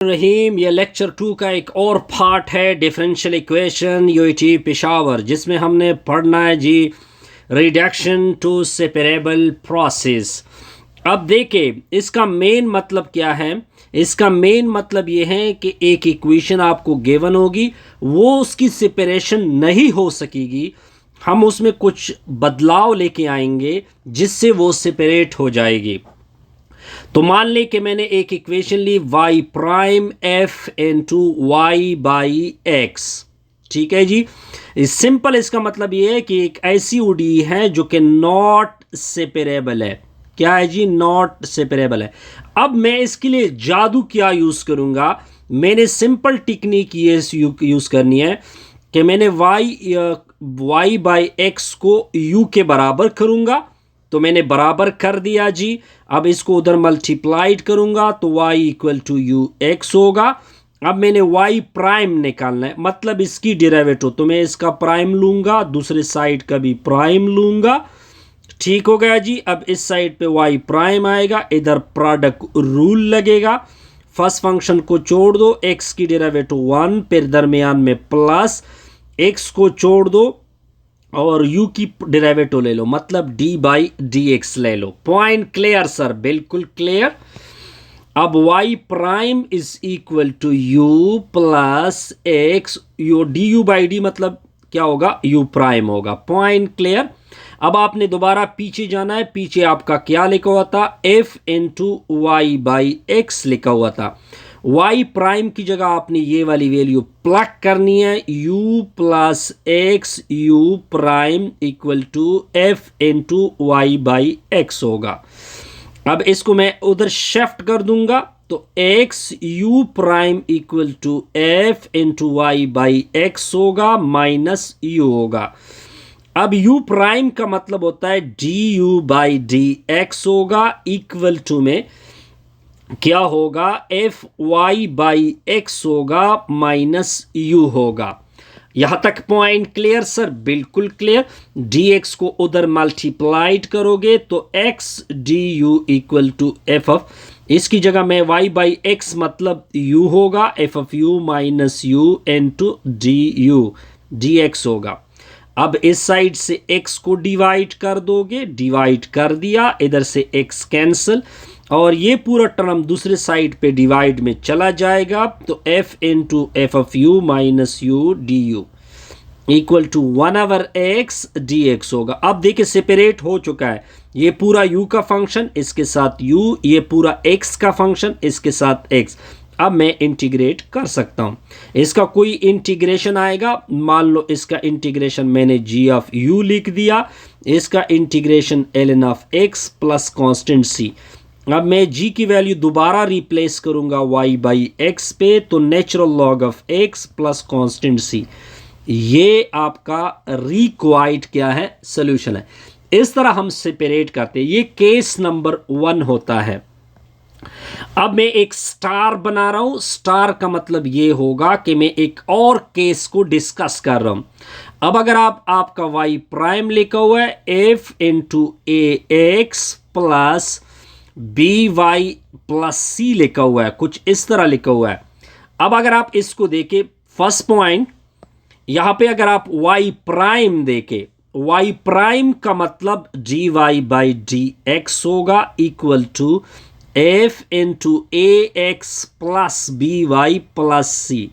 रहीम, ये लेक्चर 2 का एक और पार्ट है डिफरेंशियल इक्वेशन यूईटी पेशावर, जिसमें हमने पढ़ना है जी रिडक्शन टू सेपरेबल प्रोसेस। अब देखिए इसका मेन मतलब क्या है। इसका मेन मतलब ये है कि एक इक्वेशन आपको गिवन होगी, वो उसकी सेपरेशन नहीं हो सकेगी, हम उसमें कुछ बदलाव लेके आएंगे जिससे वो सेपरेट हो जाएगी। तो मान ले कि मैंने एक इक्वेशन ली y prime f into y by x. ठीक है जी। सिंपल इसका मतलब ये है कि एक ऐसी ODE है जो कि नॉट सेपरेबल है। क्या है जी? नॉट सेपरेबल है। अब मैं इसके लिए जादू क्या यूज करूंगा? मैंने सिंपल टेक्निक ये यूज करनी है कि मैंने y बाई एक्स को u के बराबर करूंगा। तो मैंने बराबर कर दिया जी। अब इसको उधर मल्टीप्लाइड करूंगा तो y equal to u x होगा। अब मैंने y प्राइम निकालना है, मतलब इसकी डेरिवेटिव, तो मैं इसका प्राइम लूंगा, दूसरे साइड का भी प्राइम लूंगा। ठीक हो गया जी। अब इस साइड पे y प्राइम आएगा, इधर प्रोडक्ट रूल लगेगा। फर्स्ट फंक्शन को छोड़ दो, x की डेरिवेटिव 1, फिर दरमियान में प्लस, x को छोड़ दो और u की डेरिवेटिव ले लो, मतलब d बाई डी एक्स ले लो। Point clear sir? बिल्कुल क्लियर। अब y prime is equal to u plus x, u d u by d मतलब क्या होगा? u प्राइम होगा। Point clear. अब आपने दोबारा पीछे जाना है। पीछे आपका क्या लिखा हुआ था? f into y by x लिखा हुआ था। y प्राइम की जगह आपने ये वाली वैल्यू प्लग करनी है, u plus x u prime equal to f into y by x होगा। अब इसको मैं उधर शिफ्ट कर दूंगा तो x u prime equal to f into y by x होगा, माइनस u होगा। अब u प्राइम का मतलब होता है du बाई डी एक्स होगा, इक्वल टू में क्या होगा? एफ वाई बाई एक्स होगा, माइनस यू होगा। यहां तक पॉइंट क्लियर सर? बिल्कुल क्लियर। dx को उधर मल्टीप्लाइड करोगे तो x du equal to f of, इसकी जगह में y बाई एक्स मतलब u होगा, f of u minus u into d u d x होगा। अब इस साइड से x को डिवाइड कर दोगे, डिवाइड कर दिया, इधर से x कैंसिल, और ये पूरा टर्म दूसरे साइड पे डिवाइड में चला जाएगा, तो f into f of u minus u d u equal to 1/x dx होगा। अब देखिए सेपरेट हो चुका है, ये पूरा u का फंक्शन इसके साथ u, ये पूरा x का फंक्शन इसके साथ x। अब मैं इंटीग्रेट कर सकता हूं। इसका कोई इंटीग्रेशन आएगा, मान लो इसका इंटीग्रेशन मैंने g ऑफ u लिख दिया, इसका integration ln of x plus constant c। अब मैं g की वैल्यू दोबारा रिप्लेस करूंगा y बाई एक्स पे, तो natural log of x plus constant c। ये आपका रिक्वायर्ड क्या है? सॉल्यूशन है। इस तरह हम सेपरेट करते हैं। ये केस नंबर 1 होता है। अब मैं एक स्टार बना रहा हूं। स्टार का मतलब ये होगा कि मैं एक और केस को डिस्कस कर रहा हूं। अब अगर आपका y प्राइम लिखा हुआ है f into a x plus b y plus c लिखा हुआ है, कुछ इस तरह लिखा हुआ है। अब अगर आप इसको देखें, फर्स्ट पॉइंट यहां पे अगर आप y प्राइम देखें, y प्राइम का मतलब d y by d x होगा, equal to f into a x plus b y plus c.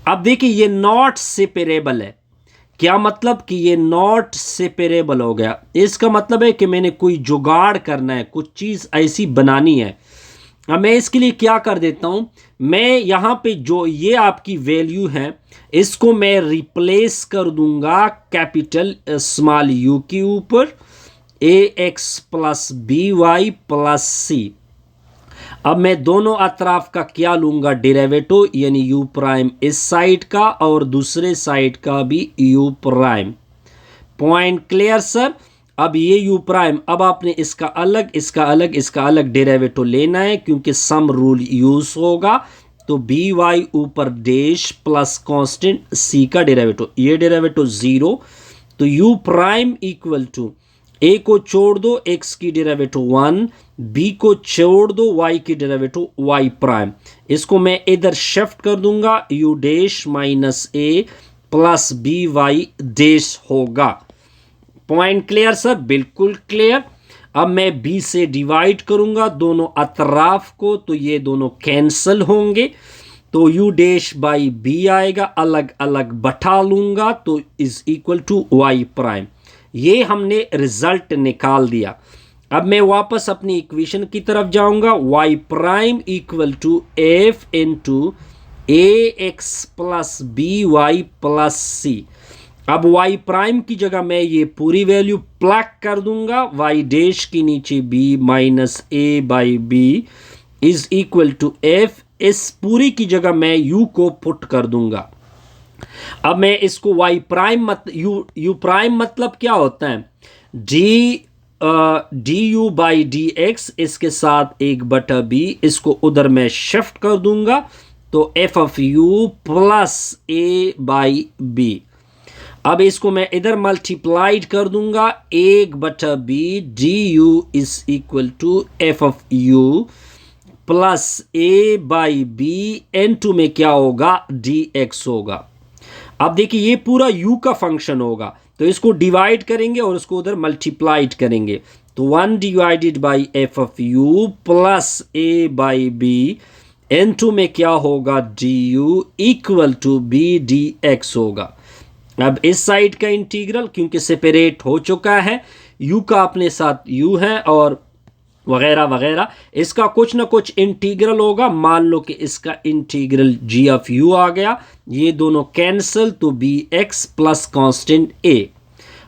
अब देखिए ये नॉट सेपरेबल है। क्या मतलब कि ये नॉट सेपरेबल हो गया? इसका मतलब है कि मैंने कोई जुगाड़ करना है, कुछ चीज ऐसी बनानी है। अब मैं इसके लिए क्या कर देता हूं, मैं यहां पे जो ये आपकी वैल्यू है इसको मैं रिप्लेस कर दूंगा कैपिटल स्मॉल u के ऊपर, a x plus b y plus c. अब मैं दोनों अतराफ का क्या लूंगा? डेरिवेटिव, यानी u प्राइम इस साइड का और दूसरे साइड का भी u prime. Point clear sir? अब ये u प्राइम, अब आपने इसका अलग इसका अलग इसका अलग डेरिवेटिव लेना है, क्योंकि सम रूल यूज होगा। तो बी वाई ऊपर डैश प्लस कांस्टेंट c का डेरिवेटिव, ये डेरिवेटिव 0, तो u प्राइम इक्वल टू ए को छोड़ दो, एक्स की डेरिवेटिव 1, बी को छोड़ दो, वाई की डेरिवेटिव वाई प्राइम। इसको मैं इधर शिफ्ट कर दूंगा, u dash minus a plus b y dash होगा। Point clear sir? बिल्कुल क्लियर। अब मैं b से डिवाइड करूंगा दोनों अतराफ को, तो ये दोनों कैंसल होंगे, तो u डैश बाई बी आएगा, अलग अलग बैठा लूंगा तो is equal to y prime. ये हमने रिजल्ट निकाल दिया। अब मैं वापस अपनी इक्वेशन की तरफ जाऊंगा, y prime equal to f into a x plus b y plus c. अब y प्राइम की जगह मैं ये पूरी वैल्यू प्लग कर दूंगा, y डैश की नीचे b minus a by b is equal to f. इस पूरी की जगह मैं u को पुट कर दूंगा। अब मैं इसको y प्राइम u प्राइम मतलब क्या होता है, D u by d x, इसके साथ 1/b, इसको उधर मैं शिफ्ट कर दूंगा तो f of u plus a by b. अब इसको मैं इधर मल्टीप्लाइड कर दूंगा, 1/b d u is equal to f of u plus a by b, and to में क्या होगा, डी एक्स होगा। अब देखिए ये पूरा u का फंक्शन होगा, तो इसको डिवाइड करेंगे और उसको उधर मल्टीप्लाइड करेंगे, तो 1 divided by f of u plus a by b, and to में क्या होगा, d u equal to b d x होगा। अब इस साइड का इंटीग्रल क्योंकि सेपरेट हो चुका है, u का अपने साथ u है और वगैरह वगैरह, इसका कुछ ना कुछ इंटीग्रल होगा। मान लो कि इसका इंटीग्रल g ऑफ u आ गया, ये दोनों कैंसिल, तो b x plus constant a।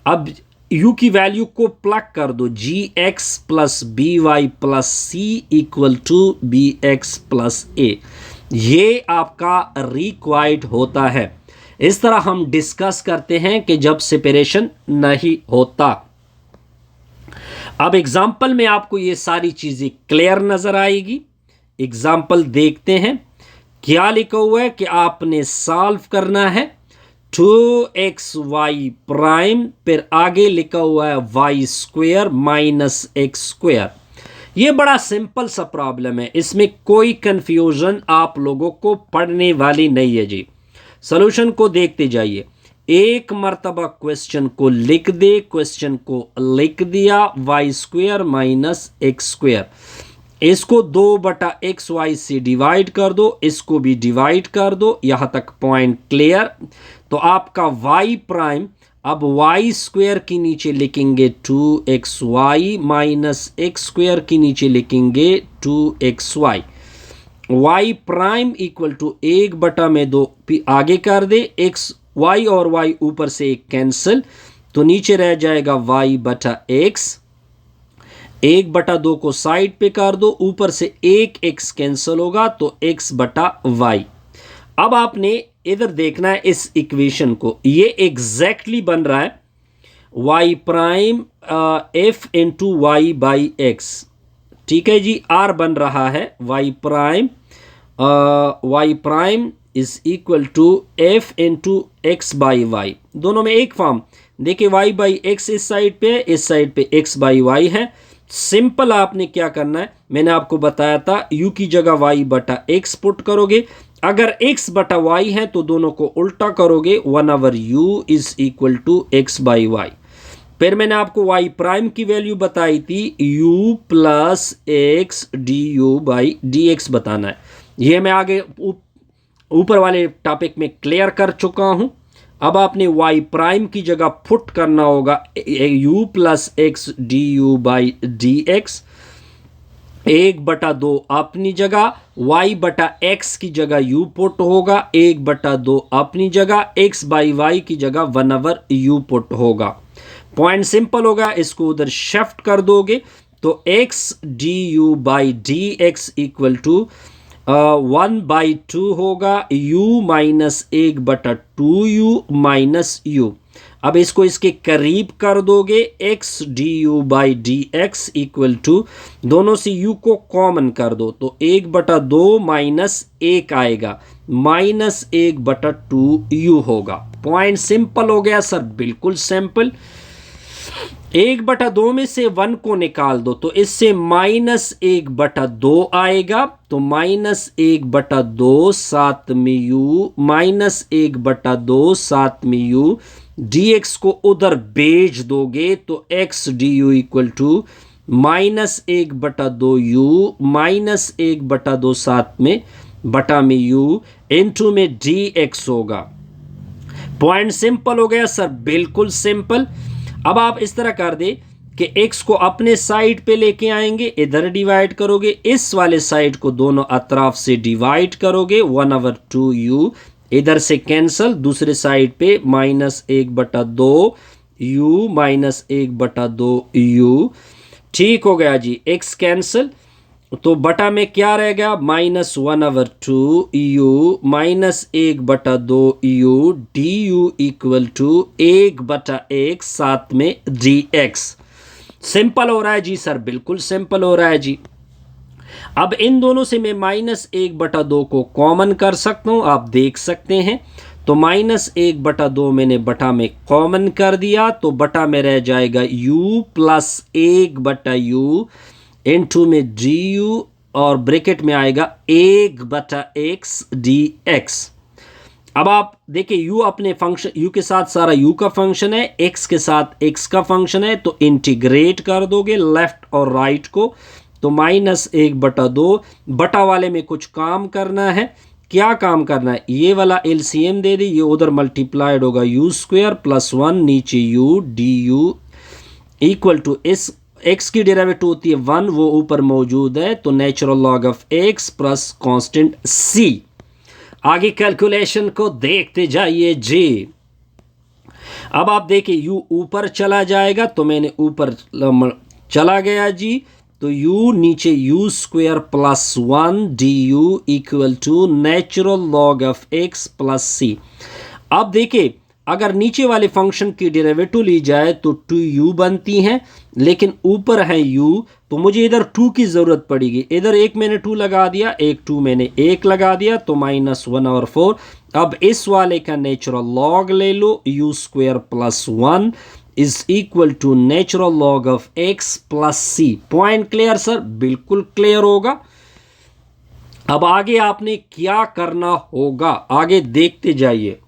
अब u की वैल्यू को प्लग कर दो, g x plus b y plus c equal to b x plus a. ये आपका रिक्वायर्ड होता है। इस तरह हम डिस्कस करते हैं कि जब सेपरेशन नहीं होता। अब एग्जाम्पल में आपको ये सारी चीजें क्लियर नजर आएगी। एग्जाम्पल देखते हैं क्या लिखा हुआ है कि आपने सॉल्व करना है 2xy प्राइम, फिर आगे लिखा हुआ है y square minus x square. ये बड़ा सिंपल सा प्रॉब्लम है, इसमें कोई कंफ्यूजन आप लोगों को पढ़ने वाली नहीं है जी। सॉल्यूशन को देखते जाइए, एक मर्तबा क्वेश्चन को लिख दे, क्वेश्चन को लिख दिया, y square minus x square, इसको 2/xy से डिवाइड कर दो, इसको भी डिवाइड कर दो, यहां तक पॉइंट क्लियर। तो आपका y प्राइम, अब वाई स्क्वायर के नीचे लिखेंगे 2xy माइनस एक्स स्क्वायर के नीचे लिखेंगे 2xy, y prime equal to 1/2 आगे कर दे, x y और y ऊपर से एक कैंसिल, तो नीचे रह जाएगा y/x, 1/2 को साइड पे कर दो, ऊपर से एक x कैंसिल होगा तो x/y। अब आपने इधर देखना है इस इक्वेशन को, ये एग्जैक्टली बन रहा है y prime f into y by x. ठीक है जी, r बन रहा है y prime is equal to f into x by y, दोनों में एक फॉर्म। देखिए y बाई एक्स इस साइड पे है, इस साइड पे x बाई वाई है। सिंपल आपने क्या करना है, मैंने आपको बताया था u की जगह y/x पुट करोगे, अगर x/y है तो दोनों को उल्टा करोगे, 1/u is equal to x by y. फिर मैंने आपको y प्राइम की वैल्यू बताई थी, u plus x D u by d x बताना है। ये मैं आगे ऊपर वाले टॉपिक में क्लियर कर चुका हूं। अब आपने y प्राइम की जगह पुट करना होगा u plus x D u by d x, 1/2 अपनी जगह, y/x की जगह u पुट होगा, 1/2 अपनी जगह, x बाई वाई की जगह 1/u पुट होगा। पॉइंट सिंपल होगा, इसको उधर शिफ्ट कर दोगे तो x d u by d x equal to 1/2 होगा, u minus 1/2u minus u। अब इसको इसके करीब कर दोगे, x d u by d x equal to, दोनों से u को कॉमन कर दो तो 1/2 माइनस 1 आएगा, माइनस 1/2u होगा। पॉइंट सिंपल हो गया सर, बिल्कुल सिंपल। 1/2 में से 1 को निकाल दो तो इससे -1/2 आएगा, तो -1/2 साथ में u, -1/2 साथ में u, dx को उधर भेज दोगे तो x du equal to -1/2 u, -1/2 साथ में बटा में u इंटू में dx होगा। पॉइंट सिंपल हो गया सर, बिल्कुल सिंपल। अब आप इस तरह कर दे कि x को अपने साइड पे लेके आएंगे, इधर डिवाइड करोगे, इस वाले साइड को दोनों अतराफ से डिवाइड करोगे, 1/2u इधर से कैंसल, दूसरे साइड पे -1/2 u, -1/2u। ठीक हो गया जी, x कैंसल, तो बटा में क्या रह गया, -1/2u, -1/2u, du equal to 1/x साथ में dx। सिंपल हो रहा है जी सर, बिल्कुल सिंपल हो रहा है जी। अब इन दोनों से मैं -1/2 को कॉमन कर सकता हूं, आप देख सकते हैं। तो -1/2 मैंने बटा में कॉमन कर दिया, तो बटा में रह जाएगा u प्लस 1/u इंटू में du, और ब्रैकेट में आएगा 1/x dx। अब आप देखिए u अपने फंक्शन, u के साथ सारा u का फंक्शन है, x के साथ x का फंक्शन है, तो इंटीग्रेट कर दोगे लेफ्ट और राइट को, तो -1/2 बटा वाले में कुछ काम करना है। क्या काम करना है, ये वाला एलसीएम दे दे, ये उधर मल्टीप्लाइड होगा u² + 1 नीचे u du इक्वल टू इस x की डेरिवेटिव होती है 1, वो ऊपर मौजूद है, तो natural log of x plus constant c। आगे कैलकुलेशन को देखते जाइए जी। अब आप देखिए u ऊपर चला जाएगा, तो मैंने ऊपर चला गया जी, तो u नीचे u² + 1 du equal to natural log of x plus c। अब देखिए अगर नीचे वाले फंक्शन की डेरिवेटिव ली जाए तो 2u बनती हैं, लेकिन ऊपर है u, तो मुझे इधर 2 की ज़रूरत पड़ेगी। इधर एक मैंने 2 लगा दिया, एक 2 मैंने 1 लगा दिया, तो -1/4। अब इस वाले का नेचुरल लॉग ले लो, u² + 1 is equal to natural log of x plus c। Point clear sir, बिल्कुल क्लियर होगा। अब आगे आपने क्या करना होगा, आगे देखते जाइए।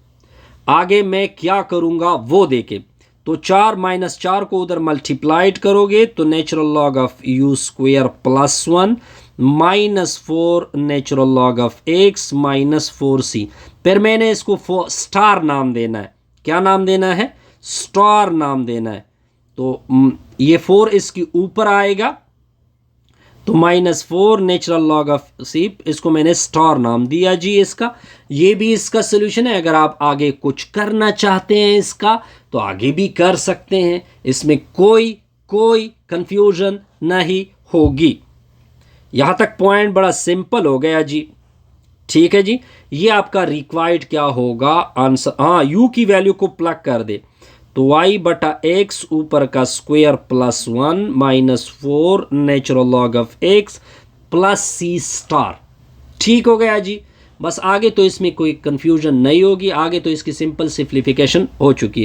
आगे मैं क्या करूंगा वो देखें। तो 4 - 4 को उधर मल्टीप्लाइड करोगे तो natural log of u² + 1 -4 natural log of x -4c। फिर मैंने इसको स्टार नाम देना है। क्या नाम देना है, स्टार नाम देना है। तो ये 4 इसके ऊपर आएगा, तो -4 नेचुरल लॉग ऑफ c, इसको मैंने स्टार नाम दिया जी इसका। ये भी इसका सोल्यूशन है। अगर आप आगे कुछ करना चाहते हैं इसका, तो आगे भी कर सकते हैं, इसमें कोई कंफ्यूजन नहीं होगी। यहाँ तक पॉइंट बड़ा सिंपल हो गया जी। ठीक है जी, ये आपका रिक्वायर्ड क्या होगा आंसर। हाँ, u की वैल्यू को प्लग कर दे, तो y/x ऊपर का square + 1 -4 natural log of x plus c*। ठीक हो गया जी। बस आगे तो इसमें कोई कंफ्यूजन नहीं होगी, आगे तो इसकी सिंपल सिंप्लीफिकेशन हो चुकी है।